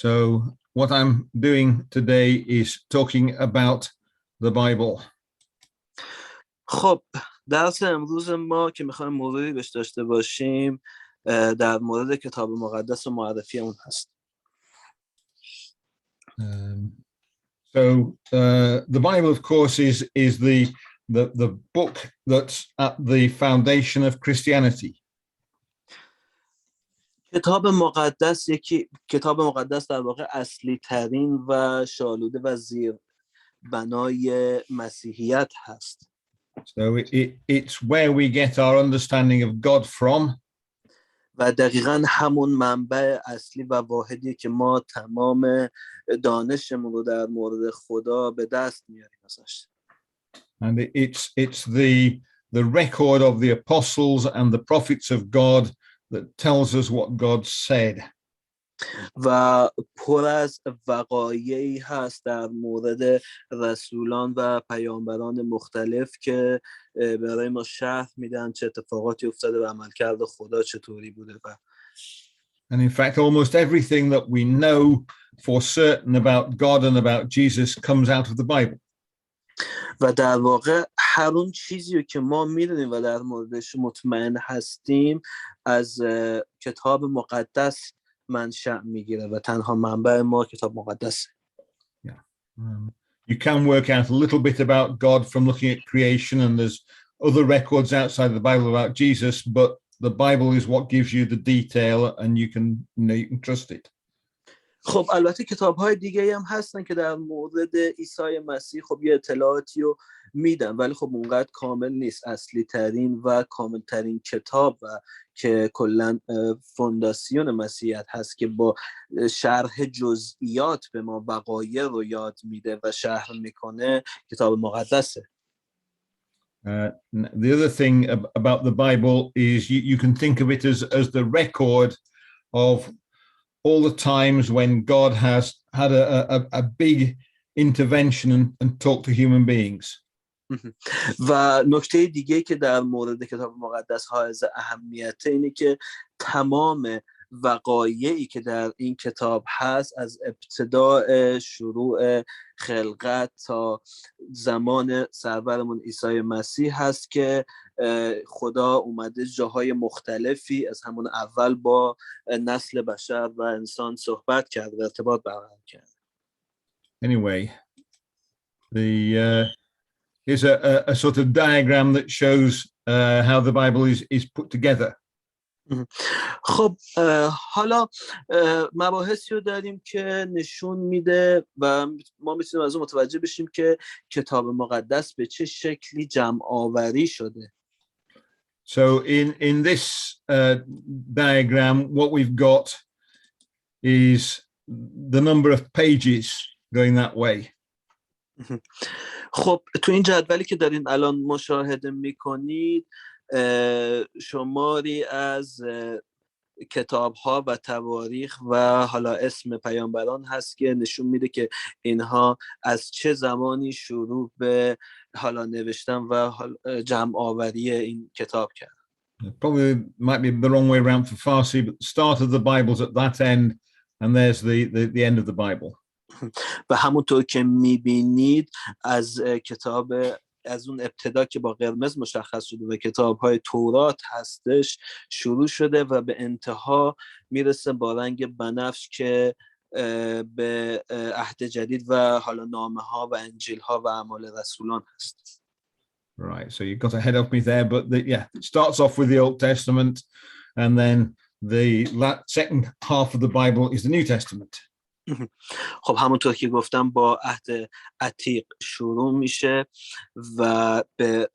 So what I'm doing today is talking about the Bible. خب درس امروز ما که میخوایم موضوعی بهش داشته باشیم در مورد کتاب مقدس و معرفی اون هست. The Bible, of course, is the book that's at the foundation of Christianity. کتاب مقدس در واقع اصلی ترین و شالوده و زیر بنای مسیحیت هست. So it's where we get our understanding of God from. و دقیقاً همون منبع اصلی و واحدی که ما تمام دانشمون رو در مورد خدا به دست میاریم ازش. And it's the record of the apostles and the prophets of God that tells us what God said. و پر از وقایعی هست در مورد رسولان و پیامبران مختلف که برای ما شرح میدن چه اتفاقاتی افتاده و عملکرد خدا چطوری بوده. And in fact, almost everything that we know for certain about God and about Jesus comes out of the Bible. و در واقع هر اون چیزی که ما میدونیم و در موردش مطمئن هستیم از کتاب مقدس منشأ میگیره و تنها منبع ما کتاب مقدسه. You can work out a little bit about God from looking at creation, and there's other records outside the Bible about Jesus, but the Bible is what gives you the detail, and you can trust it. خب البته کتاب‌های دیگه هم هستن که در مورد عیسی مسیح خب یه اطلاعاتی رو میدن، ولی خب اونقدر کامل نیست. اصلی ترین و کامل ترین کتاب و که کلاً فونداسیون مسیحیت هست که با شرح جزئیات به ما وقایع رو یاد میده و شرح میکنه کتاب مقدسه. The other thing about the Bible is you can think of it as the record of all the times when God has had a big intervention and talked to human beings. و نکته دیگه که در مورد کتاب مقدس حائز اهمیته اینه که تمام وقایعی که در این کتاب هست از ابتداء شروع خلقت تا زمان سرورمون عیسی مسیح هست که خدا اومده جاهای مختلفی از همون اول با نسل بشر و انسان صحبت کرد و ارتباط برقرار کرد. Anyway, here's a sort of diagram that shows how the Bible is put together. خب حالا مباحثی رو داریم که نشون میده و ما میتونیم از اون متوجه بشیم که کتاب مقدس به چه شکلی جمع آوری شده. So in this diagram, what we've got is the number of pages going that way. خب تو این جدولی که دارین الان مشاهده میکنید شماری از کتاب‌ها و تواریخ و حالا اسم پیامبران هست که نشون میده که اینها از چه زمانی شروع به حالا نوشتن و جمع آوری این کتاب کرد. Probably might be the wrong way around for Farsi, but the start of the Bible's at that end, and there's the end of the Bible. و همونطور که میبینید از کتاب از اون ابتدا که با قرمز مشخص شده و کتاب‌های تورات هستش شروع شده و به انتها میرسه با رنگ بنفش که به عهد جدید و حالا نامه‌ها و انجیل‌ها و اعمال رسولان هست. Right, so you got ahead of me there, but it starts off with the Old Testament, and then the second half of the Bible is the New Testament. خب همونطور که گفتم با عهد عتیق شروع میشه و به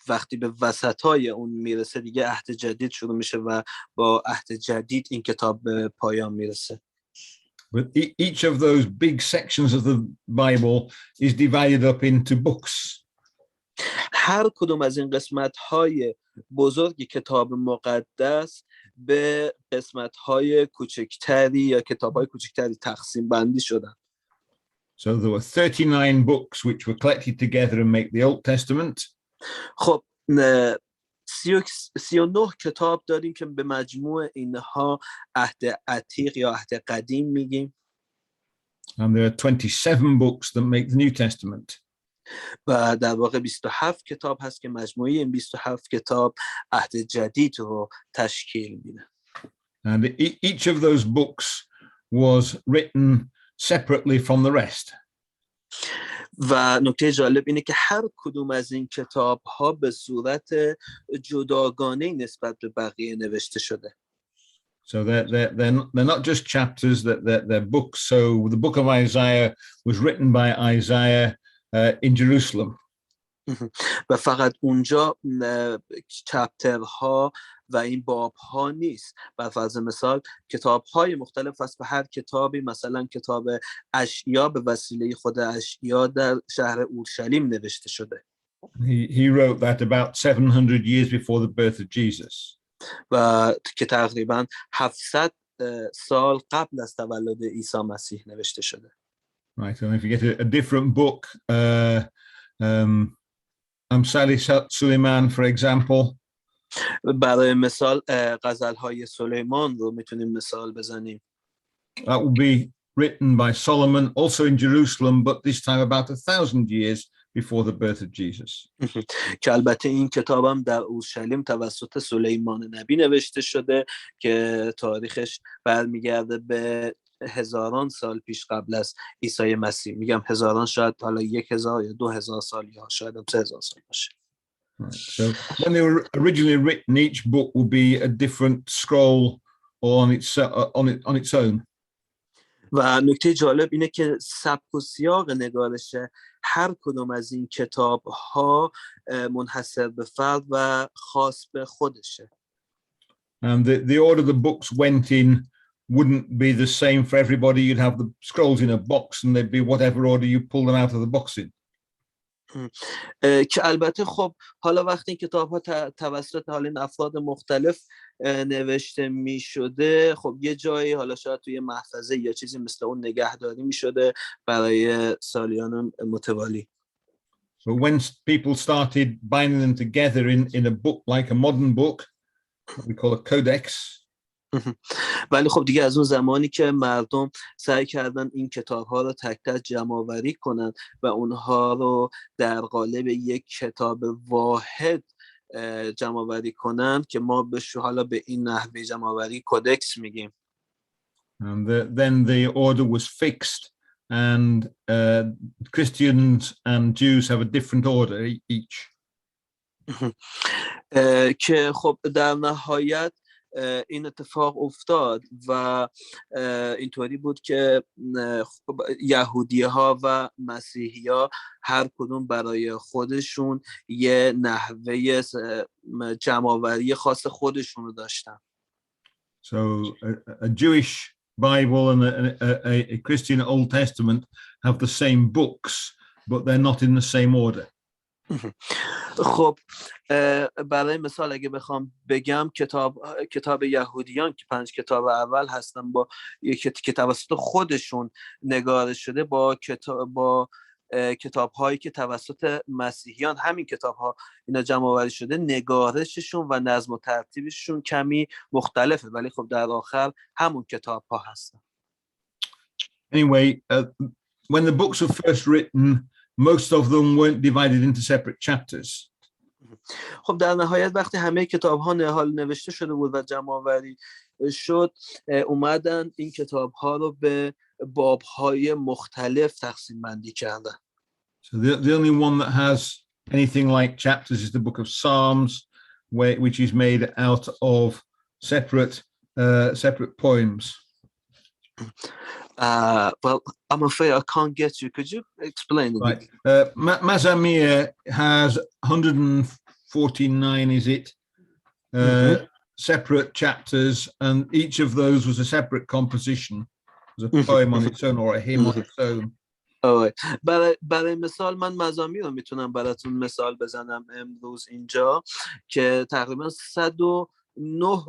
وقتی به وسطای اون میرسه دیگه عهد جدید شروع میشه و با عهد جدید این کتاب به پایان میرسه. But each of those big sections of the Bible is divided up into books. هر کدوم از این قسمت‌های بزرگ کتاب مقدس به قسمت‌های کوچکتری یا کتاب‌های کوچکتری تقسیم بندی شدن. So there were 39 books which were collected together and make the Old Testament. خب 39 کتاب داریم که به مجموع اینها عهد عتیق یا عهد قدیم میگیم. And there are 27 books that make the New Testament. و در واقع 27 کتاب هست که مجموعه این 27 کتاب عهد جدید رو تشکیل میده. And each of those books was written separately from the rest. و نکته جالب اینه که هر کدوم از این کتاب ها به صورت جداگانه نسبت به بقیه نوشته شده. So they're not just chapters, they're books. So the book of Isaiah was written by Isaiah in Jerusalem. و فقط اونجا چپترها و این بابها نیست. بر فرض مثال کتاب‌های مختلف هست و هر کتابی مثلا کتاب اشعیا به وسیله خود اشعیا در شهر اورشلیم نوشته شده. He wrote that about 700 years before the birth of Jesus. و که تقریبا 700 سال قبل از تولد عیسی مسیح نوشته شده. Right, and if you get a different book, Amsali Suleiman, for example. برای مثال غزل‌های سلیمان رو میتونیم مثال بزنیم. That would be written by Solomon, also in Jerusalem, but this time about 1,000 years before the birth of Jesus. که البته این کتابم در اورشلیم توسط سلیمان نبی نوشته شده که تاریخش برمیگرده به هزاران سال پیش قبل از عیسی مسیح. میگم هزاران، شاید حالا 1000 یا 2000 سال یا شاید 3000 سال باشه. Right. So when they were originally written, each book would be a different scroll on its own. و نکته جالب اینه که سبک و سیاق نگارش هر کدوم از این کتاب ها منحصر به فرد و خاص به خودشه. And the order the books went in wouldn't be the same for everybody. You'd have the scrolls in a box and they'd be whatever order you pull them out of the box in. که البته خب حالا وقتی کتاب ها توسط حالا این افراد مختلف نوشته می شده، خب یه جایی حالا شاید توی محفظه یا چیزی مثل اون نگهداری می شده برای سالیان متوالی. But when people started binding them together in a book like a modern book, what we call a codex. ولی خب دیگه از اون زمانی که مردم سعی کردن این کتاب‌ها رو تک تک جمع‌آوری کنن و اونها رو در قالب یک کتاب واحد جمع‌آوری کنن که ما حالا به این نحوه جمع‌آوری کودکس میگیم. And then the order was fixed, and Christians and Jews have a different order each. که خب در نهایت این اتفاق افتاد و اینطوری بود که یهودی ها و مسیحی ها هر کدوم برای خودشون یه نحوه جمع‌آوری خاص خودشون رو داشتن. So a Jewish Bible and a Christian Old Testament have the same books, but they're not in the same order. خب برای مثال اگه بخوام بگم کتاب یهودیان که 5 کتاب اول هستن با که توسط خودشون نگارش شده با کتاب هایی که توسط مسیحیان همین کتاب ها اینا جمع آوری شده، نگارششون و نظم و ترتیبشون کمی مختلفه، ولی خب در آخر همون کتاب ها هستن. Anyway, when the books were first written, most of them weren't divided into separate chapters. خب در نهایت وقتی همه کتاب ها نوشته شده بود و جمع آوری شد، اومدن این کتاب ها رو به باب های مختلف تقسیم بندی کردن. So the only one that has anything like chapters is the book of Psalms, which is made out of separate poems. Well, I'm afraid I can't get you. Could you explain? Right. Mazamir has 149, is it? Separate chapters, and each of those was a separate composition. It was a poem on its own or a hymn on its own. برای مثال من مزامیر رو میتونم براتون مثال بزنم امروز اینجا که تقریبا 109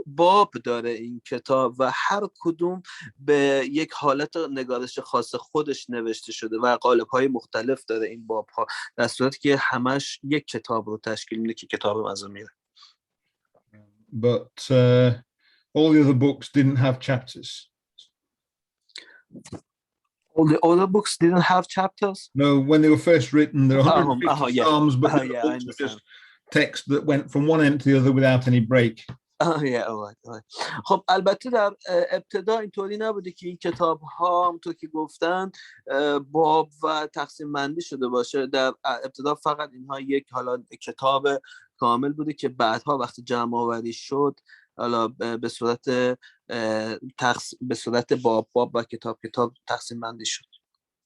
باب داره این کتاب و هر کدوم به یک حالت نگارش خاص خودش نوشته شده و قالب‌های مختلف داره این باب‌ها، در صورتی که همش یک کتاب رو تشکیل میده که کتاب مزامیر. but all the other books didn't have chapters. All the other books didn't have chapters? No, when they were first written, there were 150 yeah. psalms, but the Yeah, I books were understand. just text that went from one end to the other without any break. خب البته در ابتدا اینطوری نبوده که این کتاب ها همونطور که گفتن باب و تقسیم بندی شده باشه. در ابتدا فقط اینها یک حالا کتاب کامل بوده که بعدها وقتی جمع آوری شد حالا به صورت باب و کتاب تقسیم بندی شد.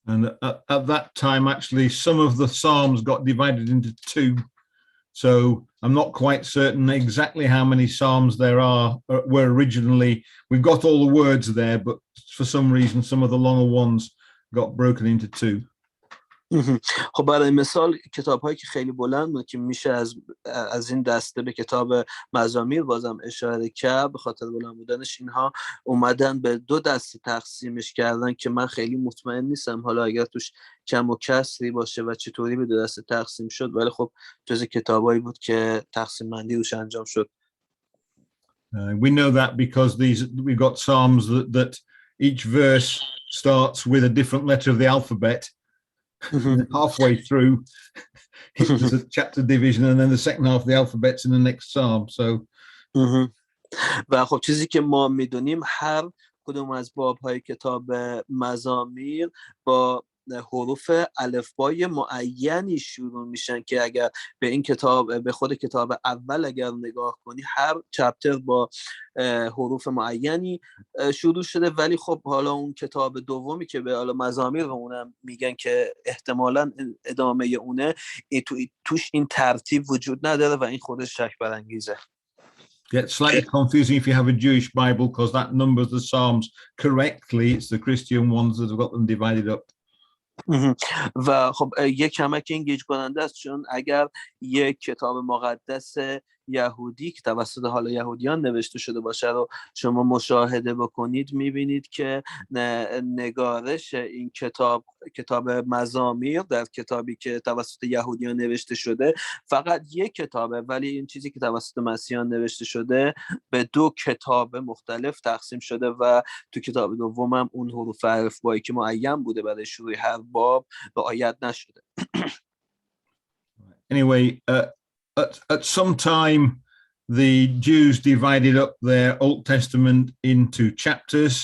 And at that time, actually, some of the psalms got divided into two. So I'm not quite certain exactly how many psalms there were originally. We've got all the words there, but for some reason, some of the longer ones got broken into two. خب برای مثال کتاب هایی که خیلی بلند بود که میشه از این دسته به کتاب مزامیر بازم اشاره کرد، به خاطر بلند بودنش اینها اومدن به دو دسته تقسیمش کردن که من خیلی مطمئن نیستم حالا اگر توش کم و کسری باشه و چطوری به دو دسته تقسیم شد، ولی خب جز کتابایی بود که تقسیم بندی روش انجام شد. We know that because we've got psalms that each verse starts with a different letter of the alphabet. Halfway through, there's a chapter division, and then the second half of the alphabet's in the next psalm. So, و خب چیزی که ما میدونیم هر کدوم از باب‌های کتاب مزامیر با حروف الفبای معینی شروع میشن که اگر به این کتاب به خود کتاب اول اگر نگاه کنی هر چپتر با حروف معینی شروع شده، ولی خب حالا اون کتاب دومی که به حالا مزامیر اونم میگن که احتمالاً ادامه اونه توش این ترتیب وجود نداره و این خودش شک برانگیزه. Gets slightly confusing if you have a Jewish Bible because that numbers the Psalms correctly. It's the Christian ones that have got them divided up. و خب یک کمک این گیج کننده است، چون اگر یک کتاب مقدس یهودی که توسط حالا یهودیان نوشته شده باشه رو شما مشاهده بکنید میبینید که نگارش این کتاب مزامیر در کتابی که توسط یهودیان نوشته شده فقط یک کتابه، ولی این چیزی که توسط مسیحیان نوشته شده به دو کتاب مختلف تقسیم شده و تو کتاب دوم هم اون حروف الفبایی که معین بوده برای شروع هر باب رعایت نشده. Anyway, at some time, the Jews divided up their Old Testament into chapters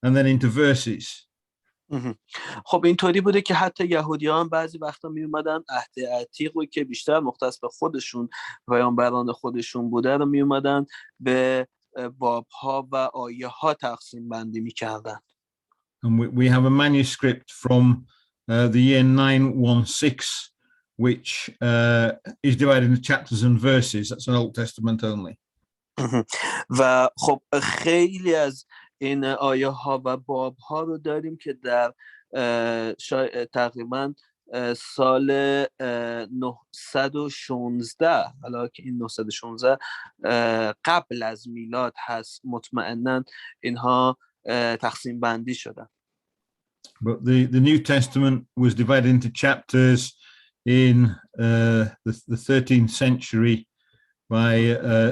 and then into verses. خب اینطوری بوده که حتی یهودیان بعضی وقتا می اومدن عهد عتیقی که بیشتر مختص به خودشون پیامبران خودشون بوده رو می اومدن به بابها و آیه ها تقسیم بندی می کردن. And we have a manuscript from the year 916 which is divided into chapters and verses. That's an Old Testament only. و خب خیلی از این آیه ها و باب ها رو داریم که در تقریبا سال 916 حالا که این 916 قبل از میلاد هست مطمئناً اینها تقسیم بندی شدن. But the New Testament was divided into chapters in the 13th century by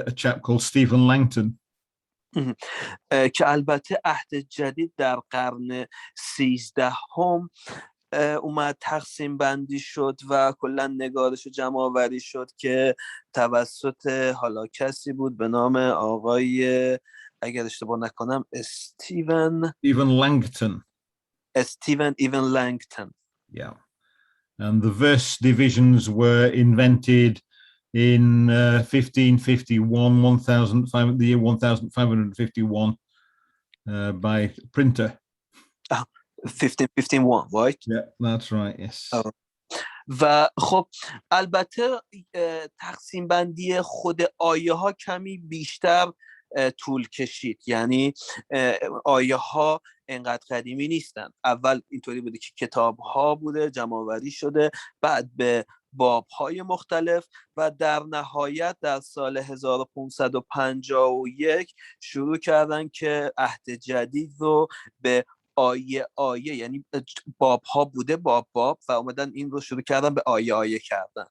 a chap called Stephen Langton. که البته عهد جدید در قرن 13 اومد تقسیم بندی شد و کلا نگارش و جمع آوری شد که توسط حالا کسی بود به نام آقای اگر اشتباه نکنم Stephen Langton. Yeah. And the verse divisions were invented in 1551, the year 1551 by a printer. 1551, right? Yeah, that's right, yes. و خب البته تقسیم بندی خود آیه ها کمی بیشتر طول کشید، یعنی آیه ها انقدر قدیمی نیستن. اول اینطوری بوده که کتاب ها بوده جمع آوری شده، بعد به باب های مختلف و در نهایت در سال 1551 شروع کردن که عهد جدید رو به آیه یعنی باب ها بوده باب و اومدن این رو شروع کردن به آیه کردن.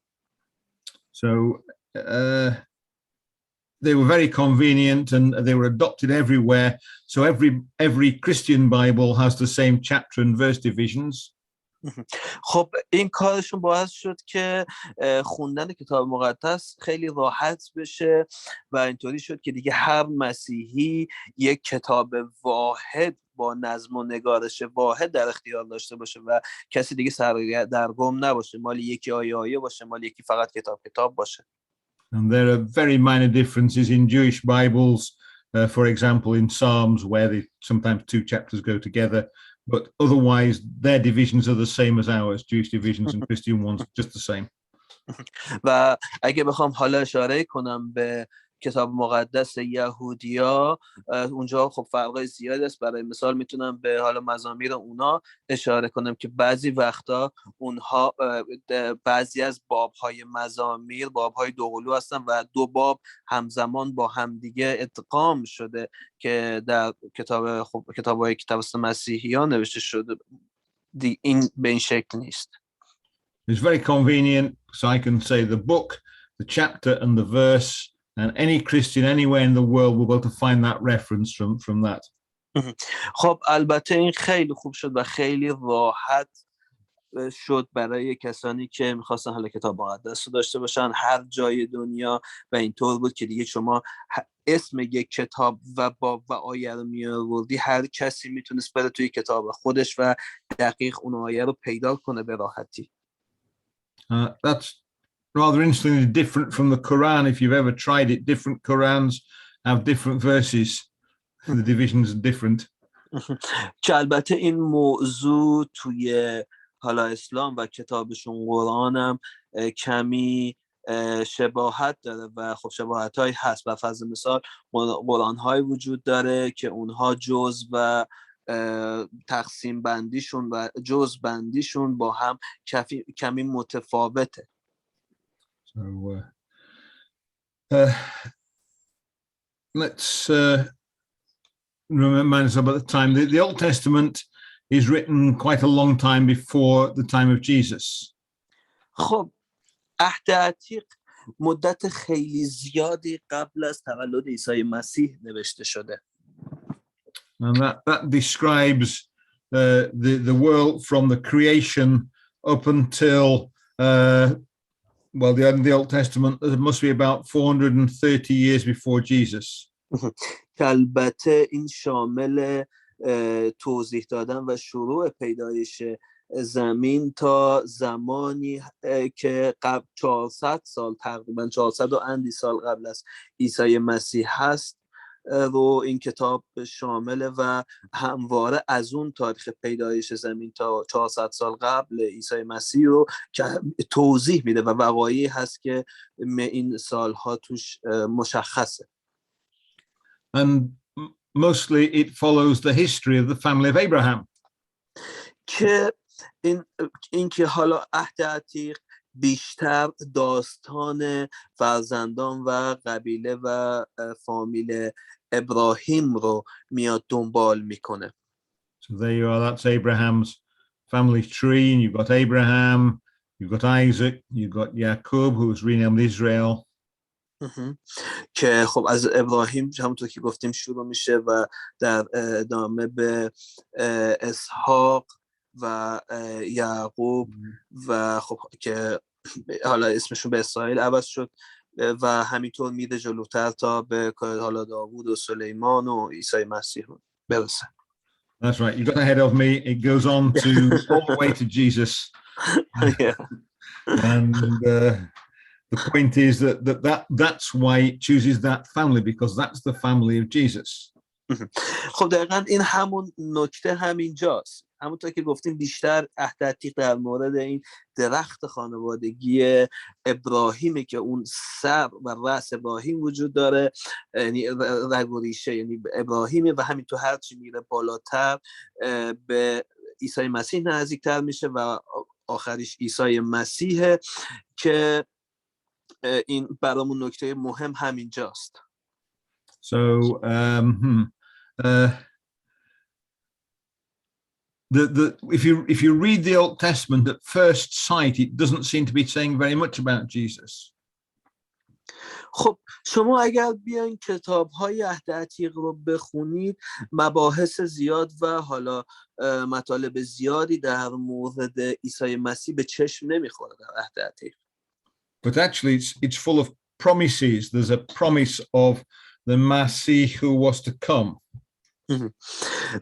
So they were very convenient and they were adopted everywhere. So every Christian Bible has the same chapter and verse divisions. خب این کارشون باعث شد که خوندن کتاب مقدس خیلی راحت بشه و اینطوری شد که دیگه هر مسیحی یک کتاب واحد با نظم و نگارش واحد در اختیار داشته باشه و کسی دیگه سردرگم نباشه، مال یکی آیه باشه، مال یکی فقط کتاب باشه. And there are very minor differences in Jewish Bibles, for example, in Psalms, where sometimes two chapters go together, but otherwise their divisions are the same as ours, Jewish divisions and Christian ones, just the same. و اگه بخوام حالا اشاره کنم به کتاب مقدس یهودیا، اونجا خب فرقای زیاد است. برای مثال میتونم به حالا مزامیر اونا اشاره کنم که بعضی وقتا اونها بعضی از بابهای مزامیر بابهای دوقلو هستن و دو باب همزمان با همدیگه ادغام شده که در کتاب‌های مسیحیان نوشته شده. این به این شکل نیست. It's very convenient, so I can say the book, the chapter and the verse, and any Christian anywhere in the world will be able to find that reference from that. خب البته این خیلی خوب شد و خیلی راحت شد برای کسانی که میخواستن حالا کتاب مقدس رو داشته باشن هر جای دنیا و اینطور بود که دیگه شما اسم یک کتاب و باب و آیه رو میآوردی، هر کسی میتونست بره توی کتاب خودش و دقیق اون آیه رو پیدا کنه به راحتی. That's rather interestingly different from the Quran. If you've ever tried it, different Qurans have different verses. The divisions are different. که البته این موضوع توی حالا اسلام و کتابشون قرآن هم کمی شباهت داره و خب شباهت هایی هست. و فرض مثال قرآن های وجود داره که اونها جز و تقسیم بندیشون و جز بندیشون با هم کمی متفاوته. So let's remind us about the time. The Old Testament is written quite a long time before the time of Jesus. خب عهد عتیق مدت خیلی زیادی قبل از تولد عیسی مسیح نوشته شده. And that describes the world from the creation up until well, the Old Testament, it must be about 430 years before Jesus. که البته این شامل توضیح دادن و شروع پیدایش زمین تا زمانی که قبل 400 سال تقریبا 400 و اندی سال قبل از عیسی مسیح هست رو این کتاب شامله و همواره از اون تاریخ پیدایش زمین تا 400 سال قبل عیسی مسیح رو که توضیح میده و وقایعی هست که این سالها توش مشخصه. And mostly it follows the history of the family of Abraham. که این که حالا عهد عتیق بیشتر داستان فرزندان و قبیله و فامیل ابراهیم رو میاد دنبال میکنه. So there you are, that's Abraham's family tree, and you've got Abraham, you've got Isaac, you've got Jacob, who was renamed Israel. که خب از ابراهیم همونطور که گفتیم شروع میشه و در ادامه به اسحاق و یعقوب و خب که حالا اسمشون به اسرائیل عوض شد و همینطور میره جلوتر تا به حالا داوود و سلیمان و عیسی مسیح برسه. That's right, you got ahead of me. It goes on to all the way to Jesus. Yeah. And the point is that's why it chooses that family, because that's the family of Jesus. خب دقیقاً این همون نکته همینجاست. همونطور که گفتیم بیشتر عهد عتیق در مورد این درخت خانوادگی ابراهیمه که اون سر و رأس ابراهیم وجود داره، یعنی رگ و ریشه یعنی ابراهیمه و همینطور هرچی میره بالاتر به عیسی مسیح نزدیکتر میشه و آخریش عیسی مسیحه که این برامون نکته مهم همینجاست. So if you read the Old Testament at first sight, it doesn't seem to be saying very much about Jesus. خب شما اگر بیاین کتاب‌های عهد عتیق رو بخونید مباحث زیاد و حالا مطالب زیادی در مورد عیسی مسیح به چشم نمیخوره در عهد عتیق. But actually it's full of promises. There's a promise of the Messiah who was to come.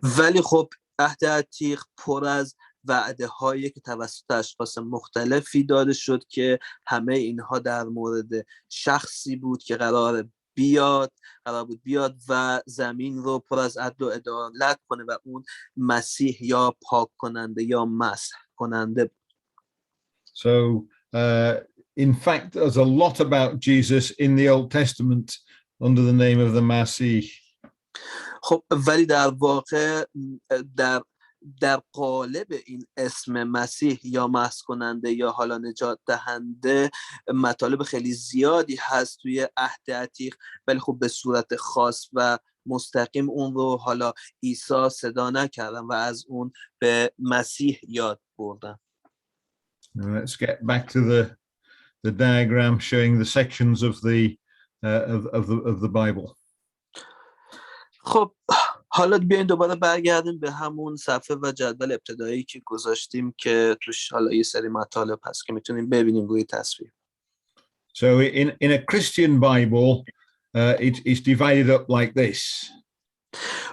ولی خب عهد عتیق پر از وعده هایی که توسط اشخاص مختلفی داده شد که همه اینها در مورد شخصی بود که قرار بود بیاد و زمین رو پر از عدل و عدالت کنه و اون مسیح یا پاک کننده یا مسح کننده بود. So in fact there's a lot about Jesus in the Old Testament under the name of the Messiah. خب ولی در واقع در قالب این اسم مسیح یا مسح کننده یا حالا نجات دهنده مطالب خیلی زیادی هست توی عهد عتیق، ولی خب به صورت خاص و مستقیم اون رو حالا عیسی صدا نکردن و از اون به مسیح یاد بردن. Let's get back to the diagram showing the sections of the Bible. خب حالا بیاین دوباره برگردیم به همون صفحه و جدول ابتدایی که گذاشتیم که توش حالا یه سری مطالب هست که میتونیم ببینیم روی تصویر. So in a Christian Bible, it's divided up like this.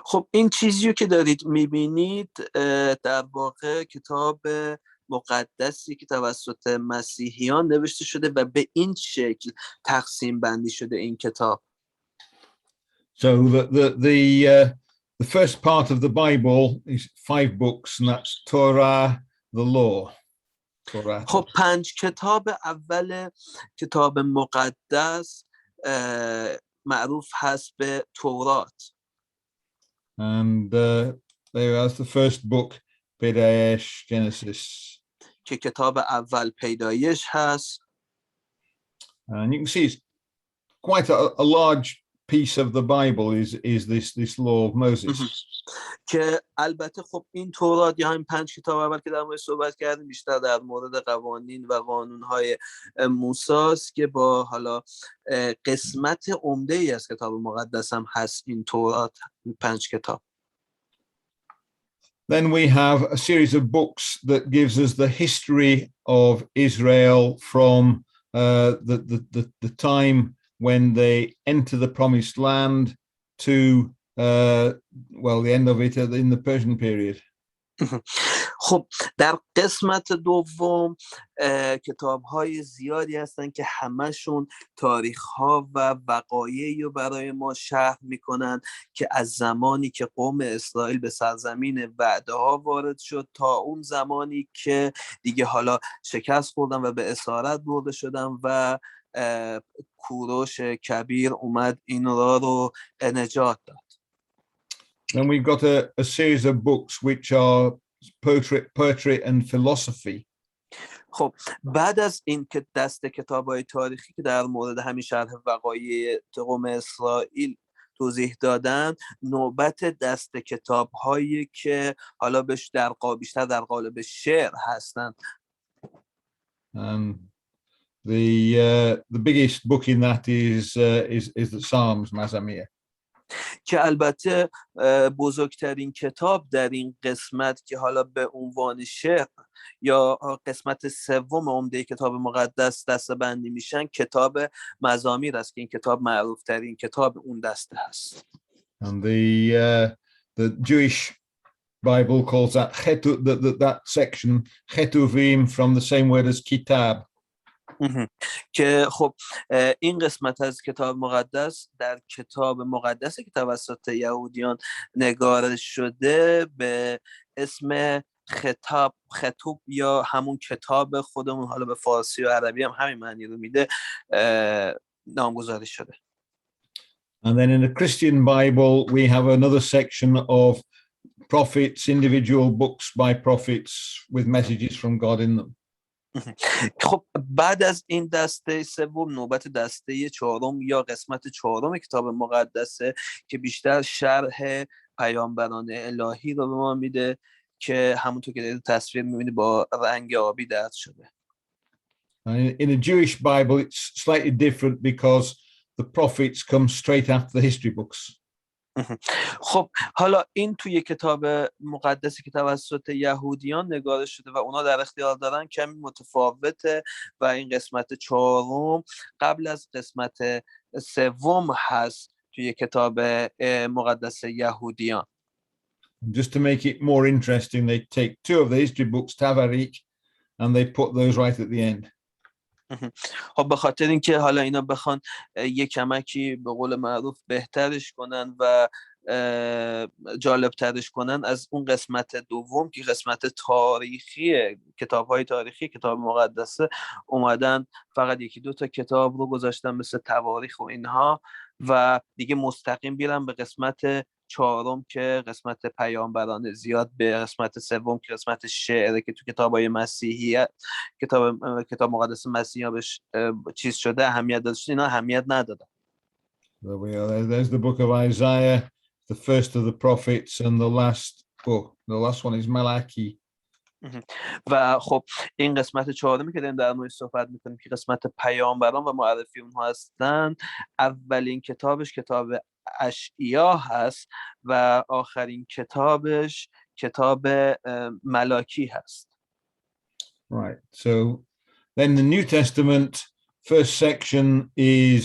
خب این چیزی که دارید میبینید در واقع کتاب مقدسی که توسط مسیحیان نوشته شده و به این شکل تقسیم بندی شده این کتاب. So the first part of the Bible is 5 books, and that's Torah, the law. خب 5 کتاب اول کتاب مقدس معروف هست به تورات. And there's the first book, Pedaesh, Genesis. که کتاب اول پیدایش هست. And you can see it's quite a large piece of the Bible is this law of Moses. که البته خب این تورات یا همین 5 کتاب اول که در مورد صحبت کردیم بیشتر در مورد قوانین و قانون‌های موسی است که با حالا قسمت عمده‌ای از کتاب مقدس هم هست این تورات 5 کتاب. Then we have a series of books that gives us the history of Israel from the time when they enter the promised land to the end of it in the Persian period. خب در قسمت دوم کتاب‌های زیادی هستن که همشون تاریخ‌ها و وقایعی رو برای ما شرح می‌کنن که از زمانی که قوم اسرائیل به سرزمین وعده‌ها وارد شد تا اون زمانی که دیگه حالا شکست خوردن و به اسارت برده شدن و کوروش کبیر اومد این رو نجات داد. Then we've got a series of books which are poetry and philosophy. خب بعد از این که دست کتاب‌های تاریخی که در مورد همین شرح وقایع قوم اسرائیل توضیح دادن، نوبت دست کتاب‌هایی که حالا بیشتر در قالب شعر هستند. The biggest book in that is the Psalms, Mazamir. که البته بزرگترین کتاب در این قسمت که حالا به عنوان شعر یا قسمت سوم عمده کتاب مقدس دسته‌بندی میشن کتاب مزامیر است که این کتاب معروف ترین کتاب اون دسته هست. And the Jewish Bible calls that section Chetuvim, from the same word as kitab. که خب این قسمت از کتاب مقدس در کتاب مقدسی که توسط یهودیان نگارش شده به اسم خطوب یا همون کتاب خودمون حالا به فارسی و عربی هم همین معنی رو میده نامگذاری شده. And then in the Christian Bible we have another section of prophets, individual books by prophets with messages from God in them. خب بعد از این دسته سوم نوبت دسته چهارم یا قسمت چهارم کتاب مقدسه که بیشتر شرح پیامبران الهی رو به ما میده که همونطور که در تصویر میبینی با رنگ آبی درج شده. In a Jewish Bible it's slightly different because the prophets come straight after the history books. خب حالا این توی کتاب مقدسی که توسط یهودیان نگارش شده و اونا در اختیار دارن کمی متفاوته و این قسمت 4 قبل از قسمت 3 هست توی کتاب مقدس یهودیان. Just to make it more interesting, they take 2 of the history books, Tavarik, and they put those right at the end. خب به خاطر اینکه حالا اینا بخوان یک کمکی به قول معروف بهترش کنن و جالب ترش کنن، از اون قسمت 2 که قسمت تاریخی کتاب‌های تاریخی کتاب مقدسه اومدن فقط 1-2 تا کتاب رو گذاشتن مثل تواریخ و اینها و دیگه مستقیم بیرن به قسمت 4 که قسمت پیامبران زیاد، به قسمت 3 که قسمت شعره که تو کتاب‌های مسیحیت کتاب مقدس مسیحی بهش چیز شده اهمیت داده شده، اینا اهمیت ندادن. There we are. There's the book of Isaiah, the first of the prophets, and the last book. The last one is Malachi. و خب این قسمت 4 که داریم در موردش صحبت میکنیم که قسمت پیامبران و معرفی اونها هستن، اولین کتابش کتاب اشعیا هست و آخرین کتابش کتاب ملاکی هست. Right. So then the New Testament first section is,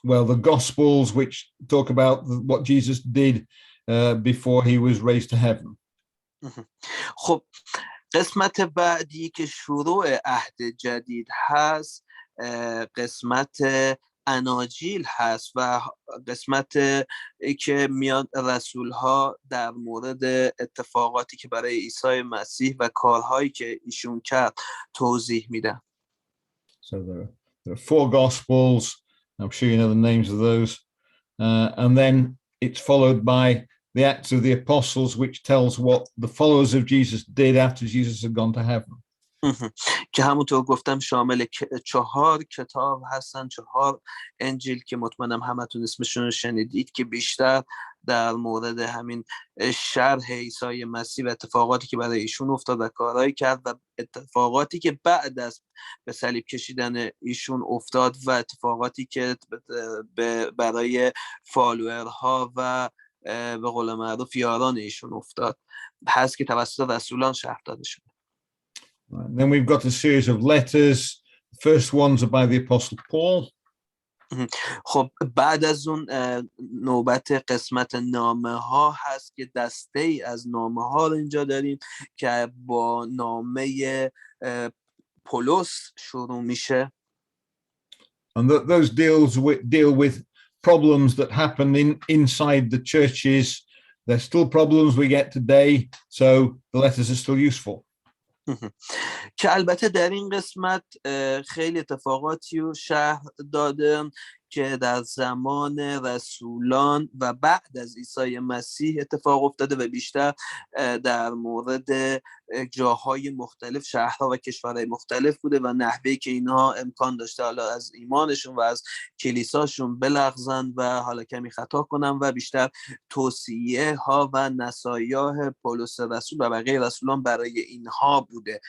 well, the Gospels, which talk about what Jesus did before he was raised to heaven. خب قسمت بعدی که شروع عهد جدید هست قسمت اناجیل هست و قسمت که میاد رسول ها در مورد اتفاقاتی که برای عیسی مسیح و کارهایی که ایشون کرد توضیح میدن. So there are 4 Gospels. I'm sure you know the names of those. And then it's followed by the Acts of the Apostles, which tells what the followers of Jesus did after Jesus had gone to heaven. که همونطور گفتم شامل 4 کتاب هستن، 4 انجیل که مطمئنم همتون اسمشون رو شنیدید که بیشتر در مورد همین شرح عیسی مسیح و اتفاقاتی که برای ایشون افتاد و کارهایی کرد و اتفاقاتی که بعد از به صلیب کشیدن ایشون افتاد و اتفاقاتی که برای فالوورها و به قول معروف یاران ایشون افتاد هست که توسط رسولان شرح داده شده. Right. Then we've got a series of letters. The first ones are by the Apostle Paul. خب بعد از اون نوبت قسمت نامه ها هست که دسته ای از نامه ها رو اینجا داریم که با نامه پولس شروع میشه. And those deal with problems that happen inside the churches. There's still problems we get today, so the letters are still useful. که البته در این قسمت خیلی اتفاقاتی رو شرح دادم که در زمان رسولان و بعد از عیسی مسیح اتفاق افتاده و بیشتر در مورد جاهای مختلف، شهرها و کشورهای مختلف بوده و نحوهی که اینها امکان داشته حالا از ایمانشون و از کلیساشون بلغزن و حالا کمی خطا کنن و بیشتر توصیه ها و نصایح پولس رسول و بقیه رسولان برای اینها بوده.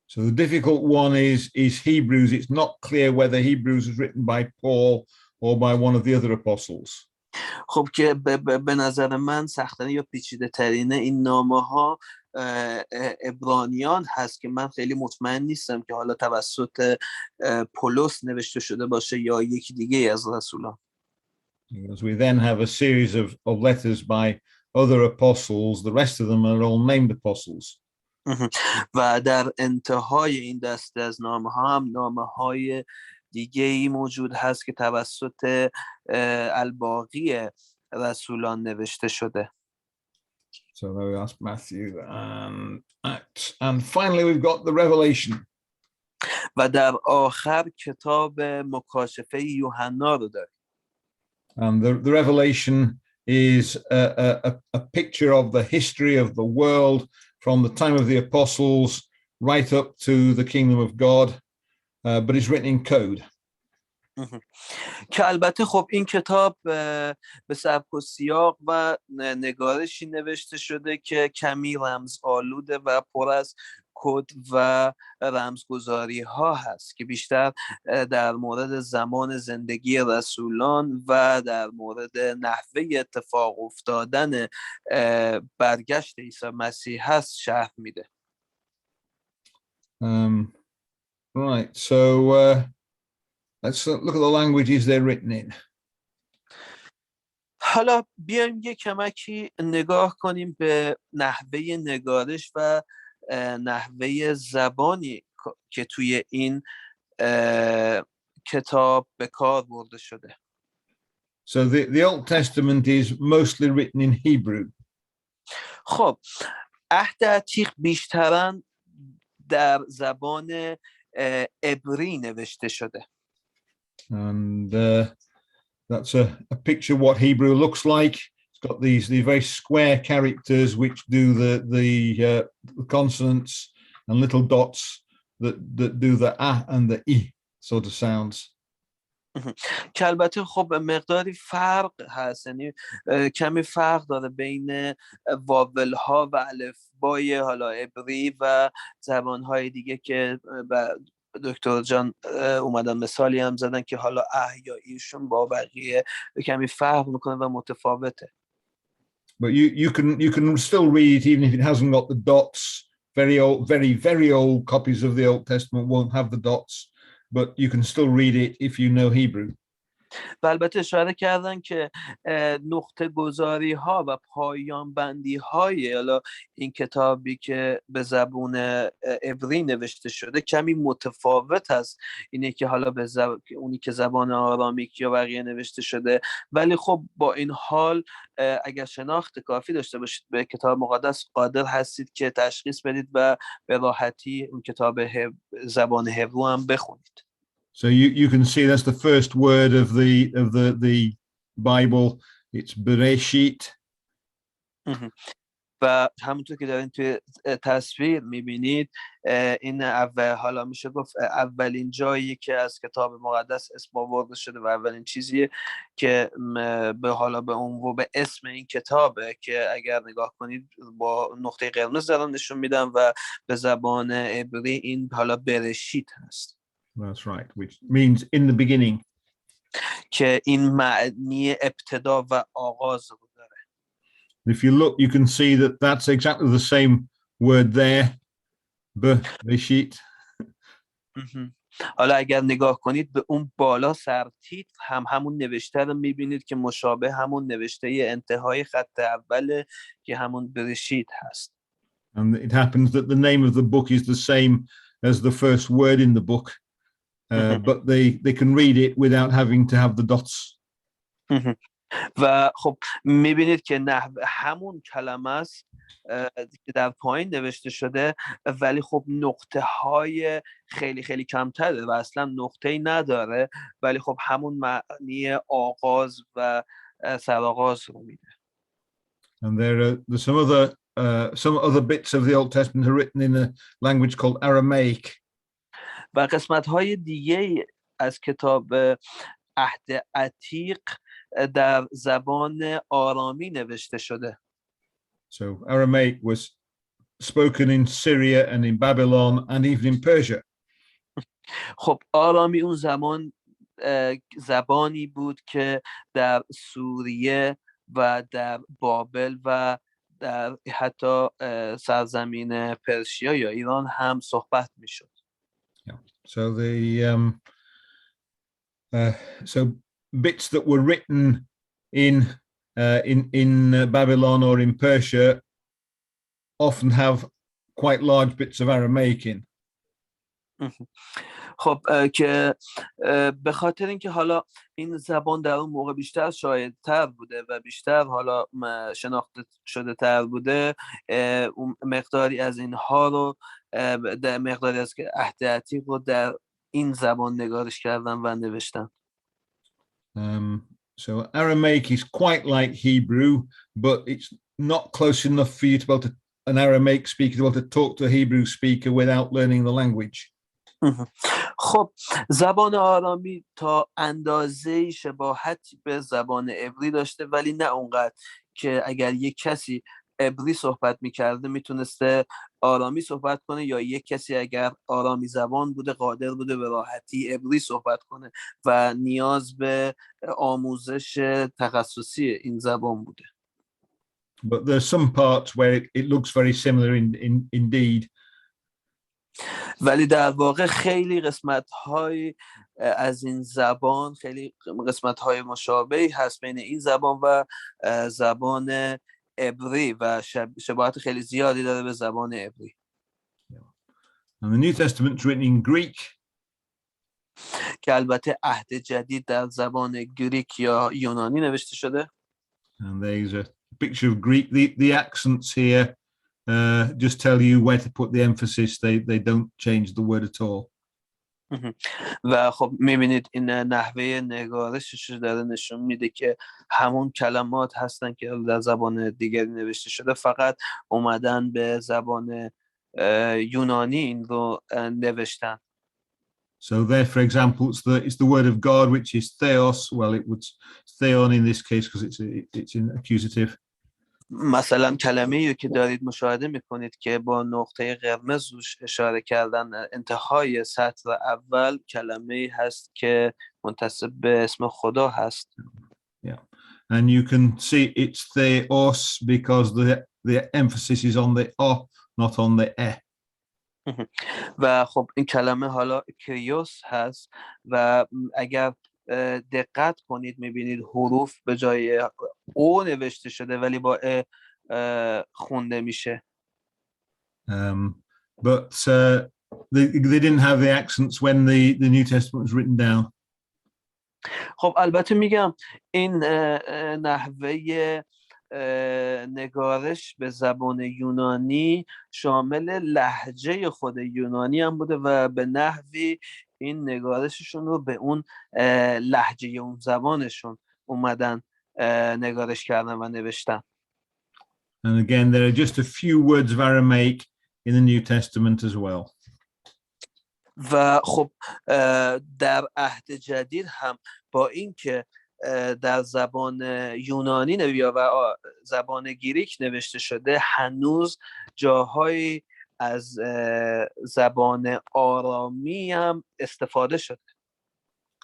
So the difficult one is Hebrews. It's not clear whether Hebrews was written by Paul or by one of the other apostles. خب که به نظر من سخت‌ترین یا پیچیده ترینه این نامه ها عبرانیان هست که من خیلی مطمئن نیستم که حالا توسط پولس نوشته شده باشه یا یکی دیگه از رسولان. Because we then have a series of letters by other apostles. The rest of them are all named apostles. و در انتهای این دسته از نامه ها هم نامه های دیگه ای موجود هست که توسط الباقی رسولان نوشته شده. So that's Matthew and Acts. And finally we've got the Revelation. و در آخر کتاب مکاشفه یوحنا رو داریم. And the Revelation is a picture of the history of the world from the time of the apostles right up to the kingdom of God, but it's written in code. که البته خب این کتاب به سبک و سیاق و نگارشی نوشته شده که کمی رمز آلوده و پر از کد و رمزگذاری ها هست که بیشتر در مورد زمان زندگی رسولان و در مورد نحوه اتفاق افتادن برگشت عیسی مسیح هست شرح میده. Right, so let's look at the languages they're written in. حالا بیایم یک کمکی نگاه کنیم به نحوه نگارش و نحوه زبانی که توی این کتاب به کار برده شده. So the Old Testament is mostly written in Hebrew. خب عهد عتیق بیشتراً در زبان عبری نوشته شده. And that's a picture of what Hebrew looks like. It's got these very square characters which do the consonants and little dots that do the ah and the i sort of sounds. که البته خب مقداری فرق هست، یعنی کمی فرق داره بین واول ها و الفبای حالا عبری و زبان های دیگه که دکتر جان اومدن مثالی هم زدن که حالا اه یا ایشون با بقیه کمی فرق میکنه و متفاوته. But you can still read it even if it hasn't got the dots. Very old copies of the Old Testament won't have the dots, but you can still read it if you know Hebrew. و البته اشاره کردن که نقطه گذاری ها و پایان بندی های حالا این کتابی که به زبون عبری نوشته شده کمی متفاوت هست اینه که حالا به اونی که زبان آرامیک یا بقیه نوشته شده، ولی خب با این حال اگر شناخت کافی داشته باشید به کتاب مقدس قادر هستید که تشخیص بدید و به راحتی اون کتاب زبان هبرو هم بخونید. So you can see that's the first word of the Bible. It's Bereshit. و همونطور که دارین توی تصویر میبینید این حالا میشه گفت اولین جایی که از کتاب مقدس اسم آورده شده و اولین چیزیه که به حالا به عنوان به اسم این کتابه که اگر نگاه کنید با نقطه قرمز دارن نشون میدن و به زبان عبری این حالا برشیت هست. That's right, which means in the beginning. که این معنی ابتدا و آغاز رو داره. If you look, you can see that that's exactly the same word there, Bereshit. حالا اگر نگاه کنید به اون بالا سرتیتر همون نوشته رو میبینید که مشابه همون نوشته انتهای خط اول که همون برشید هست. And it happens that the name of the book is the same as the first word in the book. But they can read it without having to have the dots. و خب میبینید که همون کلمه است که در پایین نوشته شده ولی خب نقطه های خیلی خیلی کمتره و اصلا نقطه‌ای نداره، ولی خب همون معنی آغاز و سرآغاز رو میده. And there's some other bits of the Old Testament are written in a language called Aramaic. و قسمت‌های دیگه از کتاب عهد عتیق در زبان آرامی نوشته شده. So Aramaic was spoken in Syria and in Babylon and even in Persia. خب آرامی اون زمان زبانی بود که در سوریه و در بابل و در حتی سرزمین پرشیا یا ایران هم صحبت میشد. Yeah. So so bits that were written in Babylon or in Persia often have quite large bits of Aramaic in. خب که به خاطر اینکه حالا این زبان در اون موقع بیشتر شایع‌تر بوده و بیشتر حالا شناخته شده تر بوده، اون مقداری از اینها رو در مقداری از که عهد عتیق رو در این زبان نگارش کردن و نوشتن. So Aramaic is quite like Hebrew, but it's not close enough for you to be able to, an Aramaic speaker to be able to talk to a Hebrew speaker without learning the language. خب زبان آرامی تا اندازه شباهتی به زبان عبری داشته ولی نه اونقدر که اگر یک کسی عبری صحبت میکرده میتونسته آرامی صحبت کنه، یا یک کسی اگر آرامی زبان بوده قادر بوده به راحتی عبری صحبت کنه و نیاز به آموزش تخصصی این زبان بوده. But there's some parts where it looks very similar indeed. ولی در واقع خیلی قسمت‌های از این زبان، خیلی قسمت‌های مشابهی هست بین این زبان و زبان عبری و شباهت خیلی زیادی داره به زبان عبری. And the New Testament's written in Greek. که البته عهد جدید در زبان گریک یا یونانی نوشته شده. And there's a picture of Greek. The accents here just tell you where to put the emphasis. They don't change the word at all. و خب میبینید این نحوه نگارشش داره نشون میده که همون کلمات هستن که در زبان دیگری نوشته شده، فقط اومدن به زبان یونانی این رو نوشتن. So there, for example, it's the word of God, which is theos. Well, it would theon in this case because it's in accusative. مثلا کلمه‌ای که دارید مشاهده میکنید که با نقطه قرمز روش اشاره کردن، انتهای سطر اول کلمه‌ای هست که منتسب به اسم خدا هست. Yeah, and you can see it's theos because the emphasis is on the o, not on the e. و خب این کلمه حالا کریوس هست و اگر دقت کنید میبینید حروف به جای او نوشته شده ولی با ا خونده میشه. But they didn't have the accents when the New Testament was written down. خب البته میگم این نحوه نگارش به زبان یونانی شامل لهجه خود یونانی هم بوده و به نحوی این نگارششون رو به اون لهجه اون زبانشون اومدن نگارش کردن و نوشتن. And again, there are just a few words of Aramaic in the New Testament as well. و خب در عهد جدید هم با اینکه در زبان یونانی یا و زبان گریک نوشته شده، هنوز جاهایی از زبان آرامی هم استفاده شده.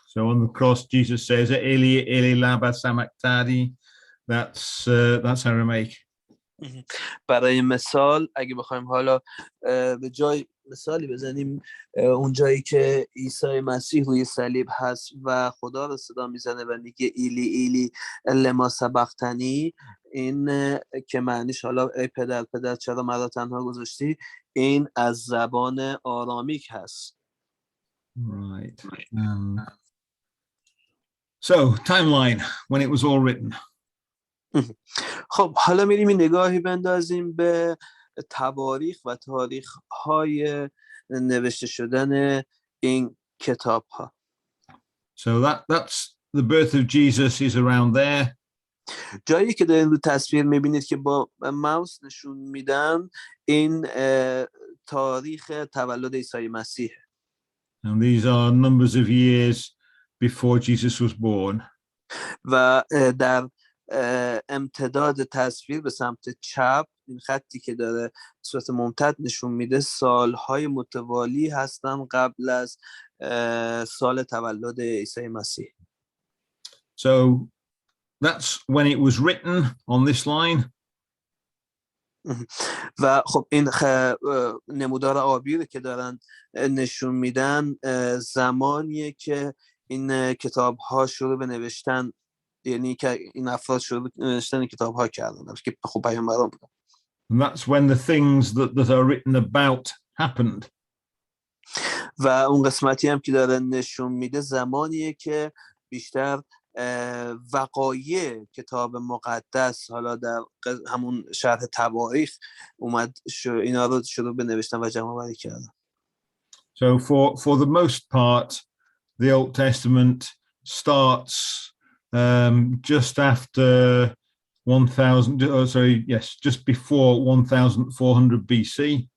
So on the cross, Jesus says, "Eli, Eli, lama sabachthani." That's Aramaic. برای مثال اگه بخوایم حالا به جای مثالی بزنیم، اون جایی که عیسی مسیح روی صلیب هست و خدا رو صدا میزنه و میگه ایلی ایلی لما سبقتنی، این که معنیش حالا ای پدر پدر چرا مرا تنها گذاشتی، این از زبان آرامیک هست. Right. So timeline when it was all written. خب حالا میریم نگاهی بندازیم به تواریخ و تاریخ‌های نوشته شدن این کتاب‌ها. So that's the birth of Jesus is around there. جایی که دارین رو تصویر میبینید که با ماوس نشون میدن، این تاریخ تولد عیسی مسیح. And these are numbers of years before Jesus was born. و در امتداد تصویر به سمت چپ این خطی که داره صورت ممتد نشون میده سالهای متوالی هستن قبل از سال تولد عیسی مسیح. So that's when it was written on this line. و خب این نمودار آبی که دارن نشون میدن زمانیه که این کتاب ها شروع به نوشتن، یعنی که این افراد شروع به نوشتن کتاب ها کردن که خب پیامبران بودن. And that's when the things that are written about happened. و اون قسمتی هم که داره نشون میده زمانیه که بیشتر وقایع کتاب مقدس حالا در همون شرح تواریخ اومد اینا رو شروع به نوشتن و جمع آوری کردن. So for the most part the Old Testament starts just after 1000 just before 1400 BC.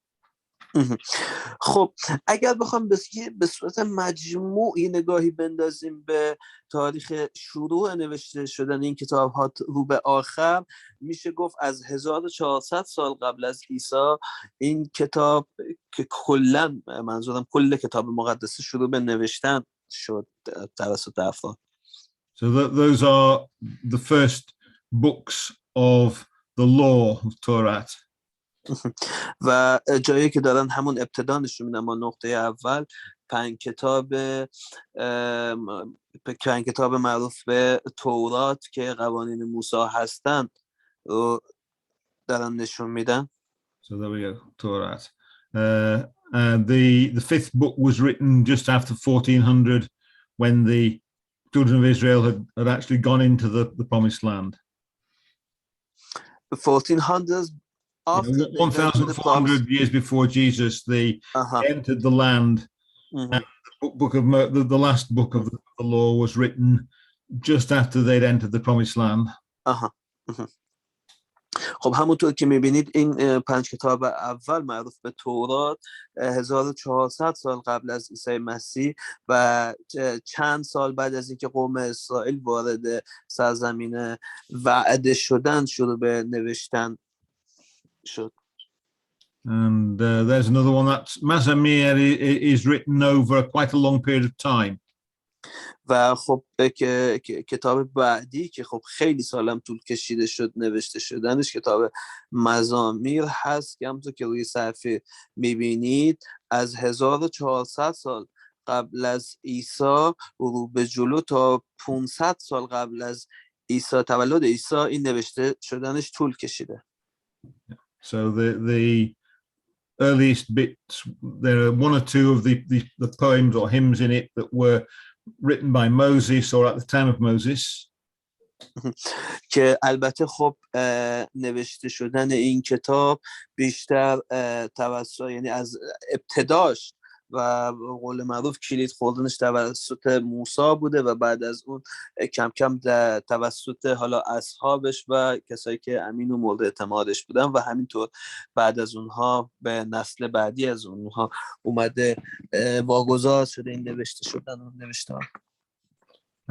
خب اگر بخوام به صورت مجموعی نگاهی بندازیم به تاریخ شروع نوشته شدن این کتاب ها رو به آخر، میشه گفت از 1400 سال قبل از عیسی این کتاب که کلا منظورم کل کتاب مقدس شروع به نوشتن شد توسط افراد. So those are the first books of the law of Torah. و جایی که دارن همون ابتدا نشون میدن، ما نقطه اول 5 کتاب معروف به تورات که قوانین موسی هستن رو دارن نشون میدن. So there we go, Torah. The fifth book was written just after 1400 when the children of Israel had actually gone into the promised land. 1400 after 1400 years before Jesus, they entered the land. And the last book of the law was written just after they'd entered the promised land. خب همونطور که میبینید این 5 کتاب اول معروف به تورات 1400 سال قبل از عیسی مسیح و چند سال بعد از اینکه قوم اسرائیل وارد سرزمین وعده شدن شروع به نوشتن شد. And there's another one that Mazamir is written over quite a long period of time. و خب کتاب بعدی که خب خیلی سالم طول کشیده شد نوشته شدنش کتاب مزامیر هست که همونطور که روی صفحه میبینید از 1400 سال قبل از عیسی رو به جلو تا 500 سال قبل از عیسی تولد عیسی این نوشته شدنش طول کشیده. So the earliest bits, there are one or two of the poems or hymns in it that were written by Moses or at the time of Moses. که البته خب نوشته شدن این کتاب بیشتر توسط یعنی از ابتداش و قول معروف کلید خوردنش توسط موسی بوده و بعد از اون کم کم توسط حالا اصحابش و کسایی که امین و مورد اعتمادش بودن و همینطور بعد از اونها به نسل بعدی از اونها اومده واگذار شده این نوشته شدن و نوشتن.